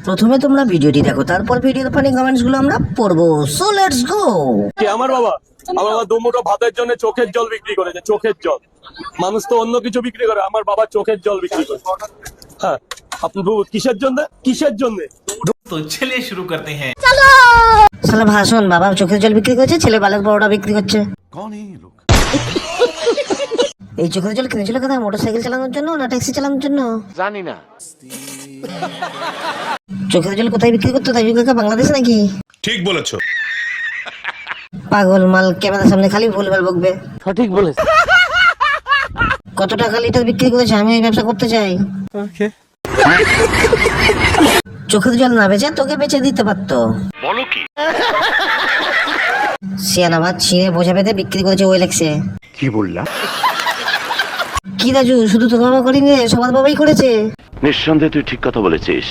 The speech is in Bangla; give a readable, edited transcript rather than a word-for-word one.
প্রথমে তোমরা ভিডিওটি দেখো, তারপর ভিডিওর ফানি কমেন্টস গুলো আমরা পড়বো। So let's go. আমার বাবা দুমুঠো ভাতের জন্য চোখের জল বিক্রি করেছে, চোখের জল। মানুষ তো অন্য কিছু বিক্রি করে, আমার বাবা চোখের জল বিক্রি করে। হ্যাঁ, আপনি কিসের জন্য? কিসের জন্য? तो चलिए शुरू करते हैं। শালা ভাষণ, বাবা চোখের জল বিক্রি করছে, ছেলে বালের বড়টা বিক্রি করছে। कौन है ये लोग? এই চোখের জল কিনেছিল কোথায়? মোটরসাইকেল চালানোর জন্য না ট্যাক্সি চালানোর জন্য? জানি না। চোখের জল কোথায় বিক্রি করতো তাই কাকা? বাংলাদেশ নাকি? ঠিক বলেছো। পাগল মাল, ক্যামেরার সামনে খালি ভুলভাল বকবে। সঠিক বলেছ। কত টাকা লিটার বিক্রি করেছে? আমি এই ব্যবসা করতে চাই। চোখের জল না বেচে তোকে বেচে দিতে পারতো। বলো কি? সিয়ানাবাদ ছিঁড়ে বোঝা পেতে বিক্রি করেছে ওই লেখছে। কি বললা? কি রাজু, শুধু তোর বাবা করিনি রে, সবার বাবাই করেছে। নিঃসন্দেহে তুই ঠিক কথা বলেছিস।